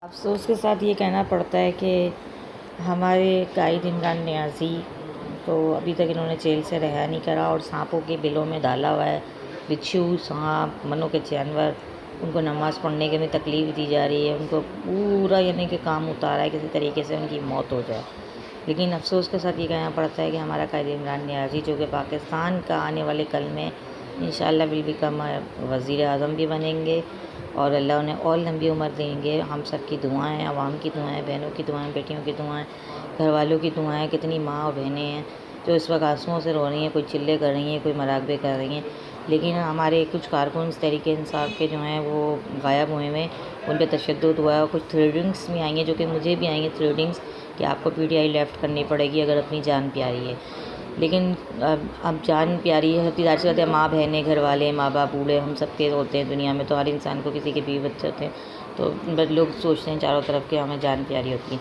افسوس کے ساتھ یہ کہنا پڑتا ہے کہ ہمارے قائد عمران نیازی کو ابھی تک انہوں نے جیل سے رہا نہیں کرا اور سانپوں کے بلوں میں ڈالا ہوا ہے. بچھو، سانپ، منوں کے جانور، ان کو نماز پڑھنے کے میں تکلیف دی جا رہی ہے. ان کو پورا یعنی کہ کام اتارا ہے کسی طریقے سے ان کی موت ہو جائے. لیکن افسوس کے ساتھ یہ کہنا پڑتا ہے کہ ہمارا قائد عمران نیازی جو کہ پاکستان کا آنے والے کل میں انشاءاللہ ول بیکم وزیر اعظم بھی بنیں گے اور اللہ انہیں اور لمبی عمر دیں گے. ہم سب کی دعائیں، عوام کی دعائیں، بہنوں کی دعائیں، بیٹیوں کی دعائیں، گھر والوں کی دعائیں. کتنی ماں اور بہنیں ہیں جو اس وقت آنسوؤں سے رو رہی ہیں، کوئی چلے کر رہی ہیں، کوئی مراقبے کر رہی ہیں. لیکن ہمارے کچھ کارکنز تحریک انصاف کے جو ہیں وہ غائب ہوئے ہوئے، ان پہ تشدد ہوا ہے. اور کچھ تھریڈنگس بھی آئی ہیں جو کہ مجھے بھی آئی ہیں تھریڈنگس کہ آپ کو پی ٹی آئی لیفٹ کرنی پڑے گی اگر اپنی جان پیاری ہے. لیکن اب جان پیاری ہے، سب ظاہر سی بات ہے، ماں بہنیں، گھر والے، ماں باپ، بوڑھے، ہم سب کے ہوتے ہیں دنیا میں. تو ہر انسان کو کسی کے بیوی بچے ہوتے ہیں تو لوگ سوچتے ہیں چاروں طرف کہ ہمیں جان پیاری ہوتی ہے.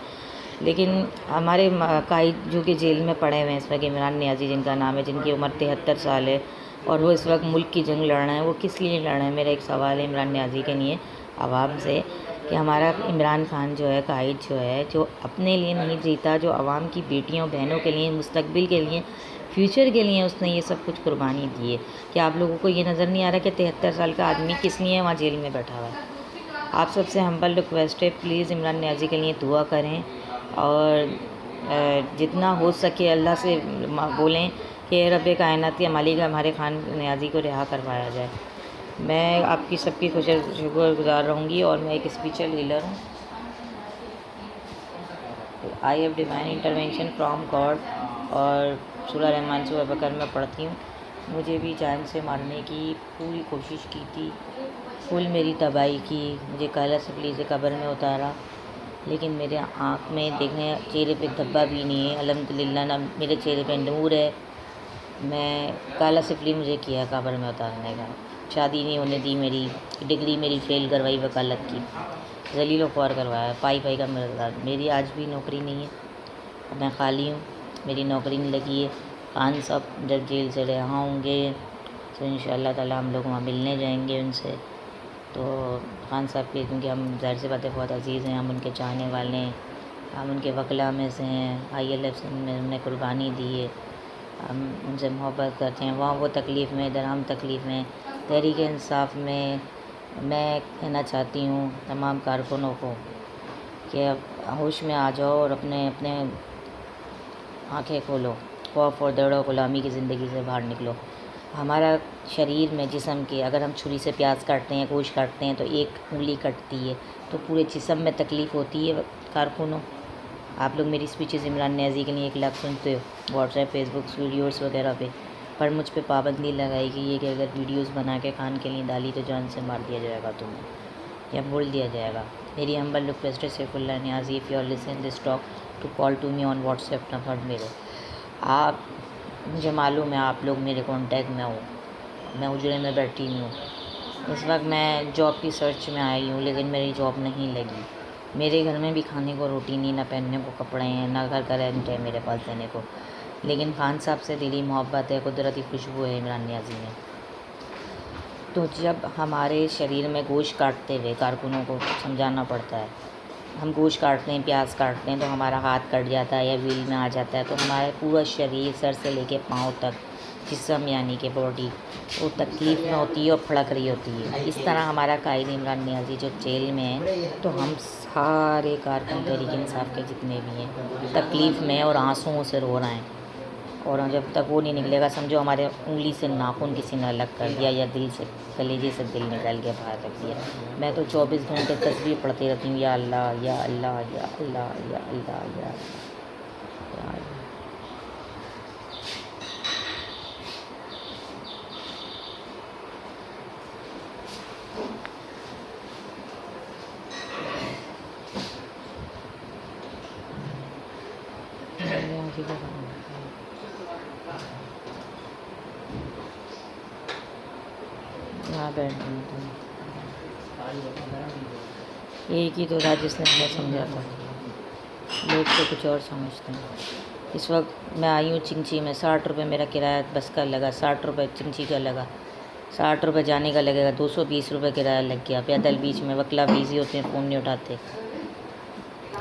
لیکن ہمارے قائد جو کہ جیل میں پڑے ہوئے ہیں اس وقت، عمران نیازی جن کا نام ہے، جن کی عمر 73 سال ہے اور وہ اس وقت ملک کی جنگ لڑ رہے ہیں. وہ کس لیے لڑ رہے ہیں؟ میرا ایک سوال ہے عمران نیازی کے لیے، عوام سے، کہ ہمارا عمران خان جو ہے، قائد جو ہے، جو اپنے لیے نہیں جیتا، جو عوام کی بیٹیوں بہنوں کے لیے، مستقبل کے لیے، فیوچر کے لیے اس نے یہ سب کچھ قربانی دی ہے. کہ آپ لوگوں کو یہ نظر نہیں آ رہا کہ 73 سال کا آدمی کس لیے وہاں جیل میں بیٹھا ہوا ہے؟ آپ سب سے ہمبل ریکویسٹ ہے، پلیز عمران نیازی کے لیے دعا کریں اور جتنا ہو سکے اللہ سے بولیں کہ رب کائنات یا مالک ہمارے خان نیازی کو رہا کروایا جائے. میں آپ کی سب کی شکر گزار رہوں گی اور میں ایک اسپریچل ہیلر ہوں. I have divine intervention from God اور سورہ رحمان سورہ بقرہ میں پڑھتی ہوں. مجھے بھی جان سے مارنے کی پوری کوشش کی تھی، فل میری تباہی کی، مجھے کالا سفلی سے قبر میں اتارا. لیکن میرے آنکھ میں دیکھیں چہرے پہ دھبا بھی نہیں ہے الحمدللہ، نہ میرے چہرے پہ نور ہے. میں کالا سفلی مجھے کیا قبر میں اتارنے کا. شادی نہیں ہونے دی، میری ڈگری میری فیل کروائی وکالت کی، ذلیل و خوار کروایا، پائی پائی کا مرزا. میری آج بھی نوکری نہیں ہے، میں خالی ہوں، میری نوکری نہیں لگی ہے. خان صاحب جب جیل سے رہا ہوں گے تو انشاءاللہ تعالی ہم لوگ وہاں ملنے جائیں گے ان سے. تو خان صاحب کے، کیونکہ ہم ظاہر سی باتیں بہت عزیز ہیں، ہم ان کے چاہنے والے ہیں، ہم ان کے وکلا میں سے ہیں. آئی ایل ایف میں ہم نے قربانی دی ہے، ہم ان سے محبت کرتے ہیں. وہاں وہ تکلیف میں، ادھر ہم تکلیف میں. تحریک انصاف میں میں کہنا چاہتی ہوں تمام کارکنوں کو کہ اب ہوش میں آ جاؤ اور اپنے آنکھیں کھولو، خوف اور ڈر و غلامی کی زندگی سے باہر نکلو. ہمارا شریر میں، جسم کے، اگر ہم چھری سے پیاز کاٹتے ہیں، گوشت کاٹتے ہیں تو ایک انگلی کٹتی ہے تو پورے جسم میں تکلیف ہوتی ہے. کارکنوں، آپ لوگ میری اسپیچز عمران نیازی کے لیے 1 لاکھ سنتے ہو واٹس ایپ، فیس بک، ویڈیوز وغیرہ پہ، پر مجھ پہ پابندی لگائی گئی ہے کہ اگر ویڈیوز بنا کے خان کے لیے ڈالی تو جان سے مار دیا جائے گا تمہیں، یا بول دیا جائے گا. میری ہمبل ریکویسٹ ہے Saifullah Niazi, if you are listen this talk to call to me on WhatsApp number میرے. آپ، مجھے معلوم ہے آپ لوگ میرے کانٹیکٹ میں ہو، میں اجرے میں بیٹھی ہوں اس وقت، میں جاب کی سرچ میں آئی ہوں لیکن میری جاب نہیں لگی. میرے گھر میں بھی کھانے کو روٹی نہیں، نہ پہننے کو کپڑے ہیں، نہ گھر کا رینٹ ہے میرے پاس دینے کو. لیکن خان صاحب سے دلی محبت ہے، قدرتی خوشبو ہے عمران نیازی میں. تو جب ہمارے شریر میں گوشت کاٹتے ہوئے کارکنوں کو سمجھانا پڑتا ہے، ہم گوشت کاٹتے ہیں، پیاز کاٹتے ہیں تو ہمارا ہاتھ کٹ جاتا ہے یا ویل میں آ جاتا ہے تو ہمارا پورا شریر سر سے لے کے پاؤں تک، جسم یعنی کہ باڈی، وہ تکلیف میں ہوتی ہے اور پھڑک رہی ہوتی ہے. اس طرح ہمارا قائد عمران نیازی جو جیل میں ہے تو ہم سارے کارکن تحریک انصاف کے جتنے بھی ہیں تکلیف میں اور آنسوؤں سے رو رہے ہیں. اور جب تک وہ نہیں نکلے گا سمجھو ہمارے انگلی سے ناخن کسی نے الگ کر دیا یا دل سے، کلیجے سے دل نکال کے باہر رکھ دیا. میں تو 24 گھنٹے تسبیح پڑھتی رہتی ہوں، یا اللہ یا اللہ یا اللہ یا اللہ یا اللہ. یہاں بیٹھ جاتا ہوں. ایک ہی تو تھا جس نے ہمیں سمجھا تھا، لوگ تو کچھ اور سمجھتے ہیں. اس وقت میں آئی ہوں چنچی میں، 60 روپے میرا کرایہ بس کا لگا، 60 روپے چنچی کا لگا، 60 روپے جانے کا لگے گا، 220 روپے کرایہ لگ گیا. پیدل بیچ میں وکلا بزی ہوتے ہیں، فون نہیں اٹھاتے.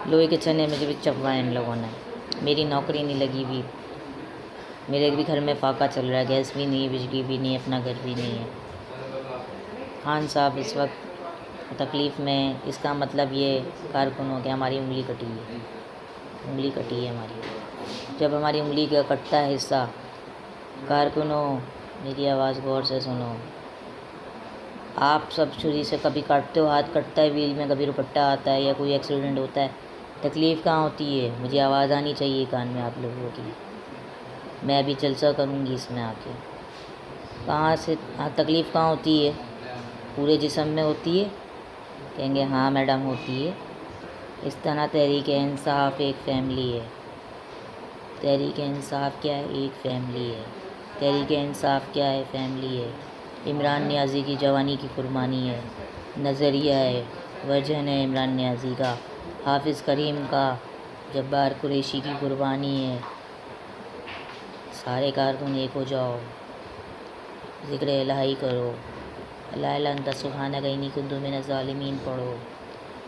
لوہے کے چنے مجھے بھی چبوائے ان لوگوں نے. میری نوکری نہیں لگی ہوئی, میرے بھی گھر میں فاقہ چل رہا ہے, گیس بھی نہیں ہے, بجلی بھی نہیں ہے, اپنا گھر بھی نہیں ہے. خان صاحب اس وقت تکلیف میں. اس کا مطلب یہ کارکنوں کہ ہماری انگلی کٹی ہے, انگلی کٹی ہے ہماری. جب ہماری انگلی کا کٹتا ہے حصہ, کارکنوں میری آواز غور سے سنو. آپ سب چھری سے کبھی کاٹتے ہو, ہاتھ کٹتا ہے ویل میں, کبھی روپٹا آتا ہے یا کوئی ایکسیڈنٹ ہوتا ہے, تکلیف کہاں ہوتی ہے؟ مجھے آواز آنی چاہیے کان میں آپ لوگوں کی. میں ابھی جلسہ کروں گی اس میں آ کے. کہاں سے تکلیف کہاں ہوتی ہے؟ پورے جسم میں ہوتی ہے؟ کہیں گے ہاں میڈم ہوتی ہے. اس طرح تحریک انصاف ایک فیملی ہے. تحریک انصاف کیا ہے؟ ایک فیملی ہے. تحریک انصاف کیا ہے؟ فیملی ہے. عمران نیازی کی جوانی کی قربانی ہے, نظریہ ہے, ورژن ہے عمران نیازی کا. حافظ کریم کا, جبار قریشی کی قربانی ہے. سارے کارکن ایک ہو جاؤ, ذکر الہی کرو, لا الہ انت سبحانک انی کنت من الظالمین پڑھو.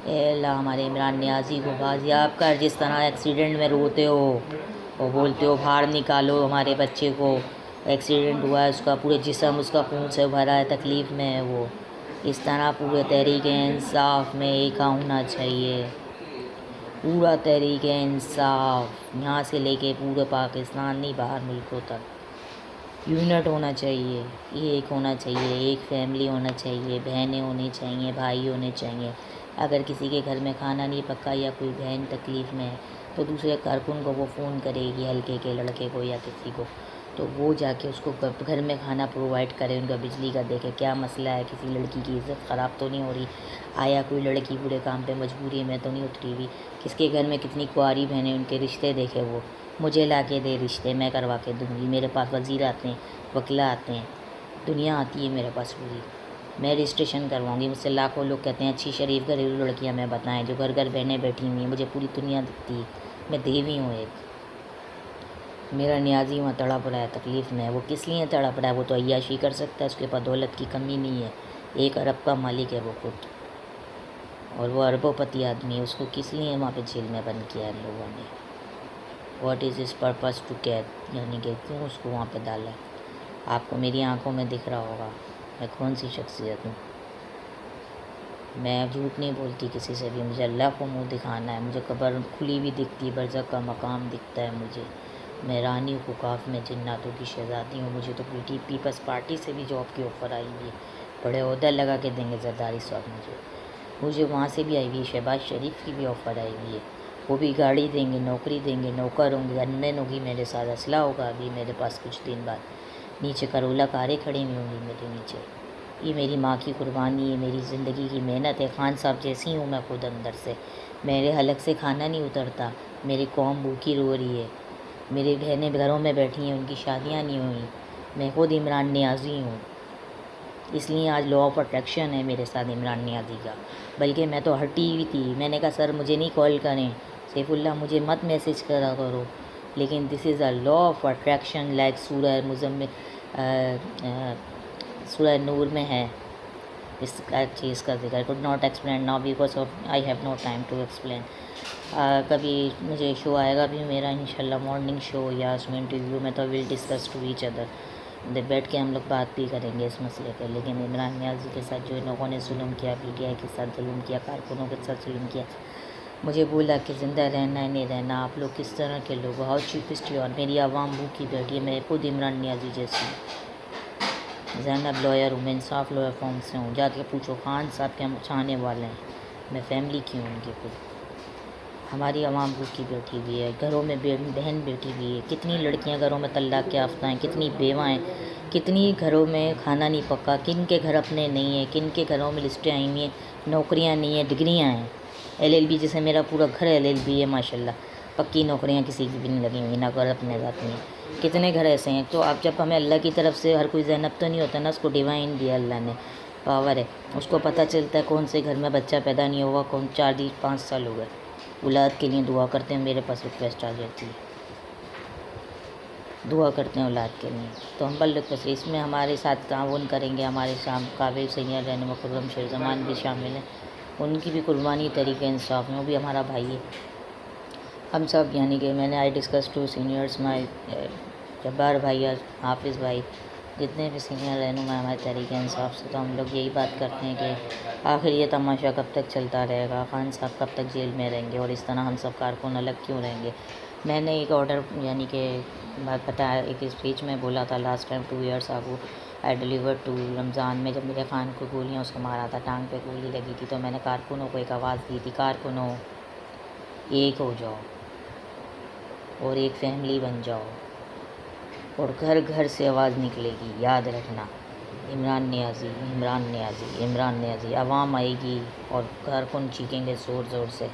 اے اللہ ہمارے عمران نیازی کو بازیاب کر. جس طرح ایکسیڈنٹ میں روتے ہو اور بولتے ہو باہر نکالو ہمارے بچے کو, ایکسیڈنٹ ہوا ہے, اس کا پورے جسم اس کا خون سے بھرا ہے, تکلیف میں ہے وہ. اس طرح پورے تحریک انصاف میں ایک ہونا چاہیے. پورا تحریک انصاف یہاں سے لے کے پورے پاکستان, نہیں باہر ملکوں تک یونٹ ہونا چاہیے. یہ ایک ہونا چاہیے, ایک فیملی ہونا چاہیے, بہنیں ہونی چاہیے, بھائی ہونے چاہیے. اگر کسی کے گھر میں کھانا نہیں پکا یا کوئی بہن تکلیف میں ہے تو دوسرے کارکن کو وہ فون کرے گی, ہلکے کے لڑکے کو یا کسی کو, تو وہ جا کے اس کو گھر میں کھانا پرووائڈ کرے. ان کا بجلی کا دیکھے کیا مسئلہ ہے, کسی لڑکی کی عزت خراب تو نہیں ہو رہی, آیا کوئی لڑکی برے کام پہ مجبوری میں تو نہیں اتری ہوئی, کس کے گھر میں کتنی کنواری بہنیں, ان کے رشتے دیکھے. وہ مجھے لا کے دے رشتے, میں کروا کے دوں گی. میرے پاس وزیر آتے ہیں, وکلا آتے ہیں, دنیا آتی ہے میرے پاس پوری. میں رجسٹریشن کرواؤں گی. مجھ سے لاکھوں لوگ کہتے ہیں اچھی شریف گھریلو لڑکیاں میں بتائیں جو گھر گھر بہنیں بیٹھی ہوئی ہیں. مجھے پوری دنیا دکھتی ہے, میں دیوی ہوں ایک. میرا نیازی وہاں تڑپ رہا ہے, تکلیف میں ہے. وہ کس لیے تڑپ رہا ہے؟ وہ تو عیاشی کر سکتا ہے, اس کے پاس دولت کی کمی نہیں ہے. 1 ارب کا مالک ہے وہ خود, اور وہ اربوں پتی آدمی ہے. اس کو کس لیے وہاں پہ جیل میں بند کیا ان لوگوں نے؟ What is its purpose to kit, یعنی کہ کیوں اس کو وہاں پہ ڈالا؟ آپ کو میری آنکھوں میں دکھ رہا ہوگا میں کون سی شخصیت ہوں. میں جھوٹ نہیں بولتی کسی سے بھی. مجھے اللہ کو منہ دکھانا ہے. مجھے قبر کھلی بھی دکھتی ہے, برزخ کا مقام دکھتا ہے مجھے. میں رانی حقاف میں جناتوں کی شہزادی ہوں. مجھے تو پیپلز پارٹی سے بھی جاب کی آفر آئی ہوئی ہے, بڑے عہدہ لگا کے دیں گے زرداری صاحب مجھے وہاں سے بھی آئی ہوئی ہے. شہباز شریف کی بھی آفر آئی ہوئی ہے, وہ بھی گاڑی دیں گے, نوکری دیں گے, نوکر ہوں گے, گنمین ہوگی میرے ساتھ, اسلحہ ہوگا ابھی میرے پاس کچھ دن بعد. نیچے کرولا کاریں کھڑی ہوئی ہوں گی میرے نیچے. یہ میری ماں کی قربانی ہے, میری زندگی کی محنت ہے. خان صاحب جیسی ہوں میں خود اندر سے. میرے حلق سے کھانا نہیں اترتا. میری قوم بھوکی رو رہی ہے, میری بہنیں گھروں میں بیٹھی ہیں, ان کی شادیاں نہیں ہوئیں. میں خود عمران نیازی ہوں, اس لیے آج لا آف اٹریکشن ہے میرے ساتھ عمران نیازی کا. بلکہ میں تو ہٹی ہوئی تھی. میں نے کہا سر مجھے نہیں کال کریں, سیف اللہ مجھے مت میسج کرا کرو, لیکن دس از اے لا آف اٹریکشن لائک سورہ سورہ نور میں ہے. اس کا چیز کا ذکر could not explain now because of I have no time to explain. کبھی مجھے شو آئے گا بھی میرا انشاءاللہ, مارننگ شو یا اس میں انٹرویو میں, تو will discuss to each other, بیٹھ کے ہم لوگ بات بھی کریں گے اس مسئلے پہ. لیکن عمران نیازی کے ساتھ جو ان لوگوں نے ظلم کیا, پی ٹی آئی کے ساتھ ظلم کیا, کارکنوں کے ساتھ ظلم کیا, مجھے بولا کہ زندہ رہنا ہے نہیں رہنا, آپ لوگ کس طرح کے لوگ, ہاؤ چیپسٹ یو. اور میری عوام بھوکی بیٹھی ہے. میں خود عمران نیازی جیسی ہوں. زینب لائر ہوں, میں انصاف لائر فارم سے ہوں. جا کے پوچھو خان صاحب کے ہم چاہنے والے ہیں, میں فیملی کی ہوں ان کی خود. ہماری عوام بھوکی بیٹھی ہوئی ہے, گھروں میں بہن بیٹھی ہوئی ہے. کتنی لڑکیاں گھروں میں طلاق یافتہ ہیں, کتنی بیوہ ہیں, کتنی گھروں میں کھانا نہیں پکا, کن کے گھر اپنے نہیں ہیں, کن کے گھروں میں لسٹیں آئی ہوئی ہیں, نوکریاں نہیں ہیں, ڈگریاں ہیں. LLB جیسے میرا پورا گھر LLB ہے ماشاءاللہ, پکی نوکریاں کسی کی بھی نہیں لگی ہوئی, نہ گھر اپنے ذات میں. کتنے گھر ایسے ہیں. تو اب جب ہمیں اللہ کی طرف سے, ہر کوئی زینب تو نہیں ہوتا نا, اس کو ڈیوائن دیا اللہ نے, پاور ہے, اس کو پتہ چلتا ہے کون سے گھر میں بچہ پیدا نہیں ہوگا, کون 4-5 سال ہو گئے. اولاد کے لیے دعا کرتے ہیں, میرے پاس ریکویسٹ آ جاتی ہے, دعا کرتے ہیں اولاد کے لیے. تو ہم بلک بس اس میں ہمارے ساتھ تعاون کریں گے. ہمارے ساتھ قابل سید رہنما خرم شیر زمان بھی شامل ہیں, ان کی بھی قربانی تحریک انصاف میں، وہ بھی ہمارا بھائی ہے. ہم سب یعنی کہ میں نے آئی ڈسکس ٹو سینئرس مائی جبار بھائی، حافظ بھائی، جتنے بھی سینئر رہنما ہمارے تحریک انصاف سے، تو ہم لوگ یہی بات کرتے ہیں کہ آخر یہ تماشا کب تک چلتا رہے گا، خان صاحب کب تک جیل میں رہیں گے، اور اس طرح ہم سب کارکن الگ کیوں رہیں گے. میں نے ایک آرڈر یعنی کہ بات بتایا، ایک اسپیچ میں بولا تھا لاسٹ ٹائم 2 ایئرس آگو آئی ڈیلیور ٹو رمضان میں، جب میرے خان کو گولیاں اس کو مارا تھا، ٹانگ پہ گولی لگی تھی، تو میں نے کارکنوں کو ایک آواز دی تھی، کارکنوں ایک ہو جاؤ اور ایک فیملی بن جاؤ، اور گھر گھر سے آواز نکلے گی، یاد رکھنا عمران نیازی، عمران نیازی، عمران نیازی. عوام آئے گی اور کارکن چیخیں گے زور زور سے،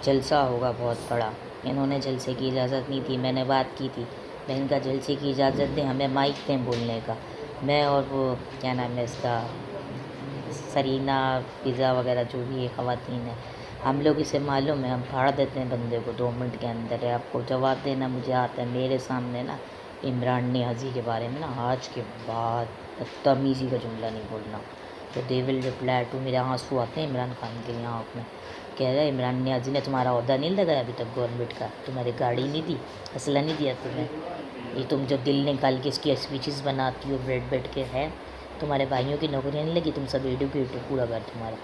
جلسہ ہوگا بہت بڑا. انہوں نے جلسے کی اجازت نہیں تھی، میں نے بات کی تھی، میں ان کا جلسے کی اجازت دیں، ہمیں مائک دیں بولنے کا. میں اور وہ کیا نام ہے اس کا، سرینا فضا وغیرہ جو بھی یہ خواتین ہیں، ہم لوگ اسے معلوم ہے، ہم پھاڑ دیتے ہیں بندے کو 2 منٹ کے اندر ہے. آپ کو جواب دینا مجھے آتا ہے، میرے سامنے نا عمران نیازی کے بارے میں نا آج کے بعد بدتمیزی کا جملہ نہیں بولنا. تو دے ول ریپلائی ٹو، میرے آنسو آتے ہیں عمران خان کے لیے آنکھ میں. کہہ رہا ہے عمران نیازی نے تمہارا عہدہ نہیں لگایا ابھی تک گورنمنٹ کا، تمہاری گاڑی نہیں دی، اسلحہ نہیں دیا تمہیں، یہ تم جو دل نکال کے اس کی اسپیچز بناتی ہو بیٹھ کے ہے، تمہارے بھائیوں کی نوکریاں نہیں لگی، تم سب ایڈوکیٹ ہو، پورا گھر تمہارا،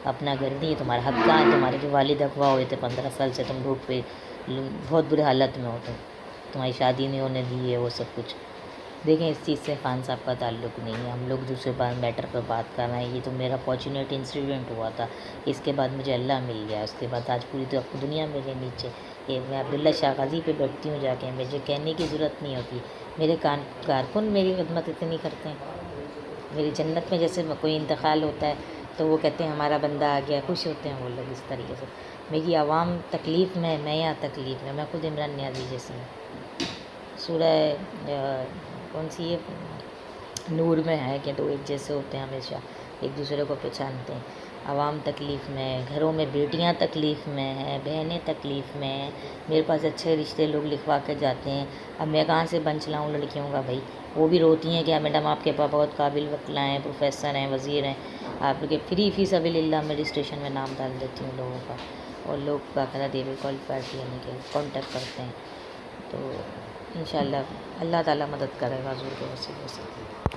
اپنا گھر نہیں ہے، تمہارا حق کہاں ہے، تمہارے جو والد اغوا ہوئے تھے 15 سال سے، تم روڈ پہ بہت برے حالت میں ہو، تمہاری شادی نہیں ہونے دی ہے، وہ سب کچھ. دیکھیں اس چیز سے خان صاحب کا تعلق نہیں ہے، ہم لوگ دوسرے میٹر پر بات کر رہے ہیں. یہ تو میرا فارچونیٹ انسیڈنٹ ہوا تھا، اس کے بعد مجھے اللہ مل گیا، اس کے بعد آج پوری دنیا میرے نیچے. یہ میں عبداللہ شاہ غازی پہ بیٹھتی ہوں جا کے، مجھے کہنے کی ضرورت نہیں ہوتی، میرے کارکن میری خدمت اتنی کرتے ہیں. میری جنت میں جیسے کوئی انتقال ہوتا ہے تو وہ کہتے ہیں ہمارا بندہ آ گیا، خوش ہوتے ہیں وہ لوگ اس طریقے سے. میری عوام تکلیف میں، میں یہاں تکلیف میں، میں خود عمران نیازی جیسی ہوں. سورہ کون سی ہے نور میں ہے کہ 2 ایک جیسے ہوتے ہیں، ہمیشہ ایک دوسرے کو پہچانتے ہیں. عوام تکلیف میں، گھروں میں بیٹیاں تکلیف میں ہیں، بہنیں تکلیف میں ہیں. میرے پاس اچھے رشتے لوگ لکھوا کے جاتے ہیں، اب میں کہاں سے بنچ لاؤں لڑکیوں کا بھائی. وہ بھی روتی ہیں کہ میڈم آپ کے پاس بہت قابل وکلا ہیں، پروفیسر ہیں، وزیر ہیں، آپ کے فی سبیل اللہ میں رجسٹریشن میں نام ڈال دیتی ہوں لوگوں کا، اور لوگ باقاعدہ دے کوالیفائڈ یعنی کہ کانٹیکٹ کرتے ہیں. تو انشاءاللہ اللہ تعالیٰ مدد کرے گا حضور کے وسیلے سے.